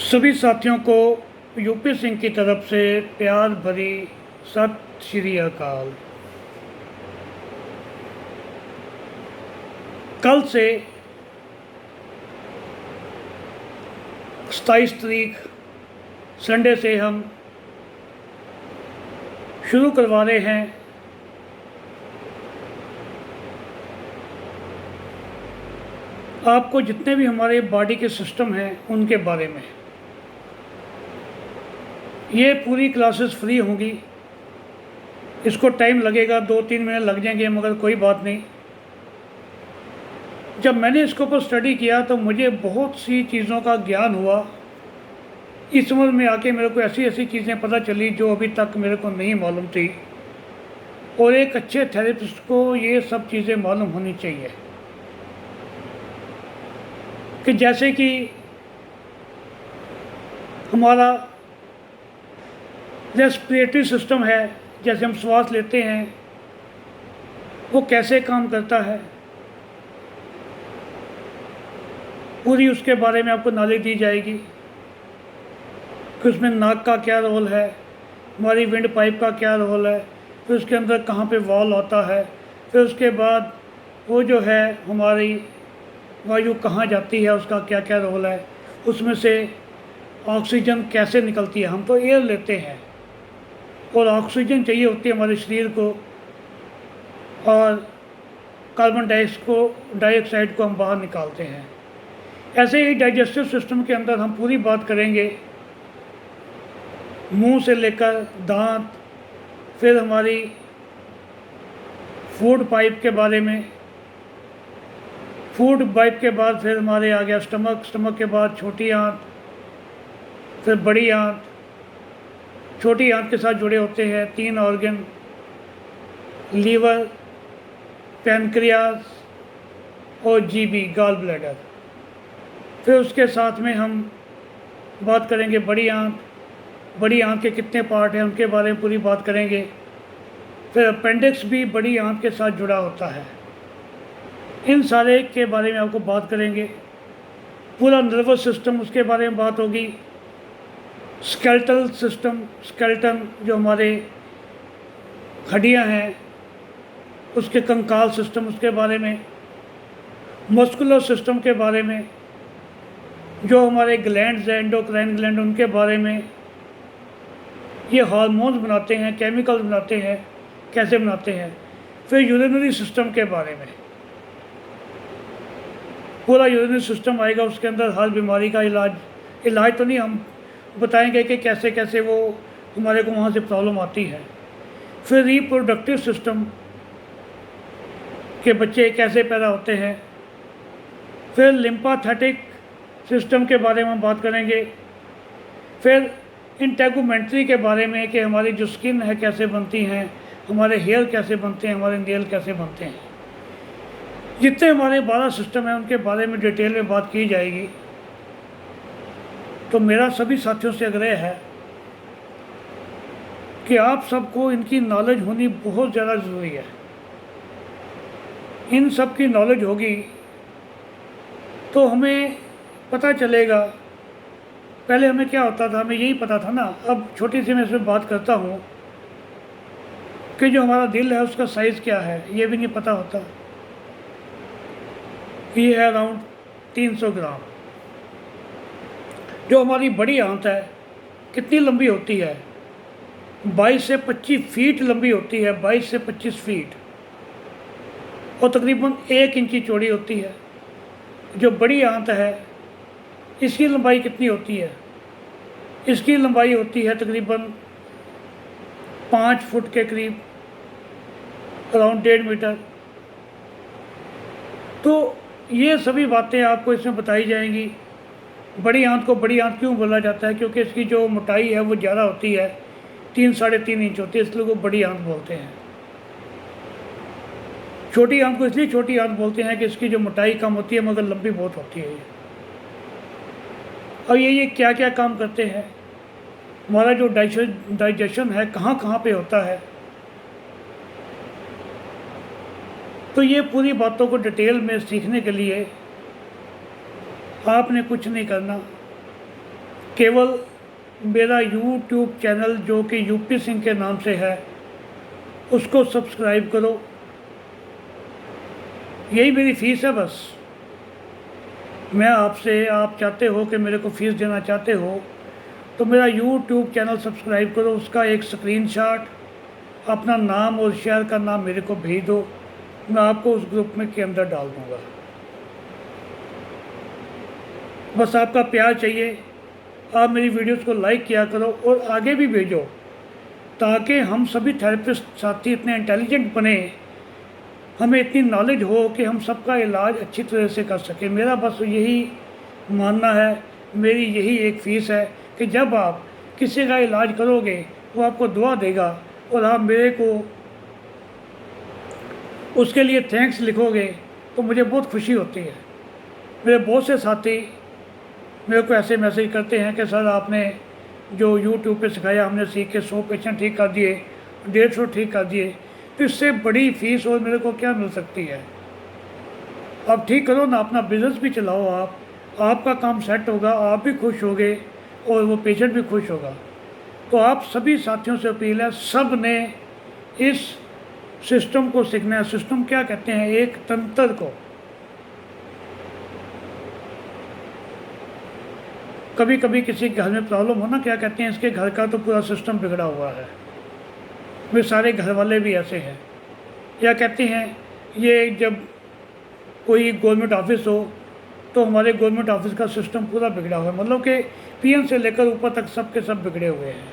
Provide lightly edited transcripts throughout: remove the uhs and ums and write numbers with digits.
सभी साथियों को यूपी सिंह की तरफ से प्यार भरी सत श्री अकाल। कल से 27 तारीख संडे से हम शुरू करवा रहे हैं आपको जितने भी हमारे बॉडी के सिस्टम हैं उनके बारे में। ये पूरी क्लासेस फ्री होंगी। इसको टाइम लगेगा, 2-3 मिनट लग जाएंगे, मगर कोई बात नहीं। जब मैंने इसके ऊपर स्टडी किया तो मुझे बहुत सी चीज़ों का ज्ञान हुआ। इस उम्र में आके मेरे को ऐसी ऐसी चीज़ें पता चली जो अभी तक मेरे को नहीं मालूम थी, और एक अच्छे थेरेपिस्ट को ये सब चीज़ें मालूम होनी चाहिए। कि जैसे कि हमारा रेस्पिरेटरी सिस्टम है, जैसे हम श्वास लेते हैं वो कैसे काम करता है, पूरी उसके बारे में आपको नॉलेज दी जाएगी कि उसमें नाक का क्या रोल है, हमारी विंड पाइप का क्या रोल है, फिर उसके अंदर कहाँ पे वॉल्व आता है, फिर उसके बाद वो जो है हमारी वायु कहाँ जाती है, उसका क्या क्या रोल है, उसमें से ऑक्सीजन कैसे निकलती है। हम तो एयर लेते हैं और ऑक्सीजन चाहिए होती है हमारे शरीर को, और कार्बन डाइऑक्साइड को हम बाहर निकालते हैं। ऐसे ही डाइजेस्टिव सिस्टम के अंदर हम पूरी बात करेंगे, मुंह से लेकर दांत, फिर हमारी फूड पाइप के बारे में, फूड पाइप के बाद फिर हमारे आ गया स्टमक के बाद छोटी आंत, फिर बड़ी आंत। छोटी आंत के साथ जुड़े होते हैं 3 ऑर्गन, लीवर, पैनक्रियास और जीबी गॉल ब्लैडर। फिर उसके साथ में हम बात करेंगे बड़ी आंत। बड़ी आंत के कितने पार्ट हैं उनके बारे में पूरी बात करेंगे। फिर अपेंडिक्स भी बड़ी आंत के साथ जुड़ा होता है। इन सारे के बारे में आपको बात करेंगे। पूरा नर्वस सिस्टम, उसके बारे में बात होगी। स्केलेटल सिस्टम, स्केलेटन जो हमारे हड्डियां हैं, उसके कंकाल सिस्टम, उसके बारे में। मस्कुलर सिस्टम के बारे में, जो हमारे ग्लैंड्स हैं, एंडोक्राइन ग्लैंड, उनके बारे में। ये हार्मोन्स बनाते हैं, केमिकल्स बनाते हैं, कैसे बनाते हैं। फिर यूरिनरी सिस्टम के बारे में, पूरा यूरिनरी सिस्टम आएगा, उसके अंदर हर बीमारी का इलाज तो नहीं, हम बताएंगे कि कैसे कैसे वो हमारे को वहाँ से प्रॉब्लम आती है। फिर रिप्रोडक्टिव सिस्टम के बच्चे कैसे पैदा होते हैं। फिर लिम्फेटिक सिस्टम के बारे में हम बात करेंगे। फिर इंटेगुमेंट्री के बारे में कि हमारी जो स्किन है कैसे बनती हैं, हमारे हेयर कैसे बनते हैं, हमारे नेल कैसे बनते हैं। जितने हमारे 12 सिस्टम हैं उनके बारे में डिटेल में बात की जाएगी। तो मेरा सभी साथियों से आग्रह है कि आप सबको इनकी नॉलेज होनी बहुत ज़्यादा ज़रूरी है। इन सब की नॉलेज होगी तो हमें पता चलेगा। पहले हमें क्या होता था, हमें यही पता था ना। अब छोटी सी मैं इसमें बात करता हूँ कि जो हमारा दिल है उसका साइज़ क्या है, ये भी नहीं पता होता। ये है अराउंड 300 ग्राम। जो हमारी बड़ी आंत है कितनी लंबी होती है, 22 से 25 फीट लंबी होती है, 22 से 25 फीट, और तकरीबन 1 इंची चौड़ी होती है। जो बड़ी आंत है इसकी लंबाई कितनी होती है, इसकी लंबाई होती है तकरीबन 5 फुट के करीब, अराउंड 1.5 मीटर। तो ये सभी बातें आपको इसमें बताई जाएंगी। बड़ी आंत को बड़ी आंत क्यों बोला जाता है, क्योंकि इसकी जो मोटाई है वो ज़्यादा होती है, 3-3.5 इंच होती है, इसलिए वो बड़ी आंत बोलते हैं। छोटी आंत को इसलिए छोटी आंत बोलते हैं कि इसकी जो मोटाई कम होती है मगर लंबी बहुत होती है। और ये क्या क्या काम करते हैं, हमारा जो डाइजेशन है कहाँ कहाँ पे होता है, तो ये पूरी बातों को डिटेल में सीखने के लिए आपने कुछ नहीं करना, केवल मेरा यूट्यूब चैनल जो कि यूपी सिंह के नाम से है उसको सब्सक्राइब करो। यही मेरी फ़ीस है बस। मैं आपसे, आप चाहते हो कि मेरे को फ़ीस देना चाहते हो तो मेरा यूट्यूब चैनल सब्सक्राइब करो, उसका एक स्क्रीनशॉट अपना नाम और शहर का नाम मेरे को भेज दो, मैं आपको उस ग्रुप में के अंदर डाल दूँगा। बस आपका प्यार चाहिए। आप मेरी वीडियोस को लाइक किया करो और आगे भी भेजो, ताकि हम सभी थेरेपिस्ट साथी इतने इंटेलिजेंट बने, हमें इतनी नॉलेज हो कि हम सबका इलाज अच्छी तरह से कर सकें। मेरा बस यही मानना है, मेरी यही एक फ़ीस है कि जब आप किसी का इलाज करोगे वो आपको दुआ देगा और आप मेरे को उसके लिए थैंक्स लिखोगे तो मुझे बहुत खुशी होती है। मेरे बहुत से साथी मेरे को ऐसे मैसेज करते हैं कि सर आपने जो यूट्यूब पे सिखाया हमने सीख के 100 पेशेंट ठीक कर दिए, 150 ठीक कर दिए, तो इससे बड़ी फ़ीस और मेरे को क्या मिल सकती है। आप ठीक करो ना, अपना बिज़नेस भी चलाओ, आपका काम सेट होगा, आप भी खुश होगे और वो पेशेंट भी खुश होगा। तो आप सभी साथियों से अपील है, सब ने इस सिस्टम को सीखना है। सिस्टम क्या कहते हैं, एक तंत्र को। कभी कभी किसी घर में प्रॉब्लम हो ना, क्या कहते हैं, इसके घर का तो पूरा सिस्टम बिगड़ा हुआ है। वे सारे घर वाले भी ऐसे हैं। या कहते हैं ये जब कोई गवर्नमेंट ऑफिस हो तो हमारे गवर्नमेंट ऑफिस का सिस्टम पूरा बिगड़ा हुआ है, मतलब कि पीएम से लेकर ऊपर तक सब के सब बिगड़े हुए हैं।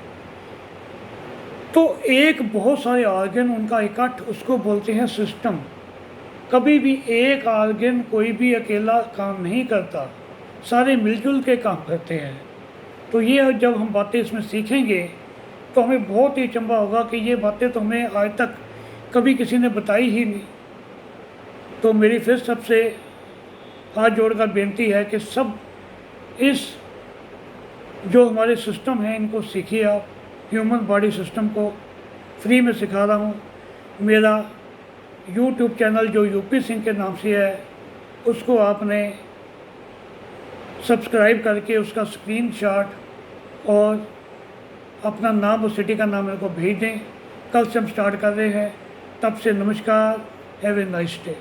तो एक बहुत सारे ऑर्गन उनका इकट्ठ, उसको बोलते हैं सिस्टम। कभी भी एक ऑर्गन कोई भी अकेला काम नहीं करता, सारे मिलजुल के काम करते हैं। तो ये जब हम बातें इसमें सीखेंगे तो हमें बहुत ही अचंभा होगा कि ये बातें तो हमें आज तक कभी किसी ने बताई ही नहीं। तो मेरी फिर सबसे हाथ जोड़कर बेनती है कि सब इस जो हमारे सिस्टम हैं इनको सीखिए। आप ह्यूमन बॉडी सिस्टम को फ्री में सिखा रहा हूँ। मेरा यूट्यूब चैनल जो यूपी सिंह के नाम से है उसको आपने सब्सक्राइब करके उसका स्क्रीनशॉट और अपना नाम और सिटी का नाम मेरे को भेज दें। कल से हम स्टार्ट कर रहे हैं, तब से नमस्कार, हैव ए नाइस डे।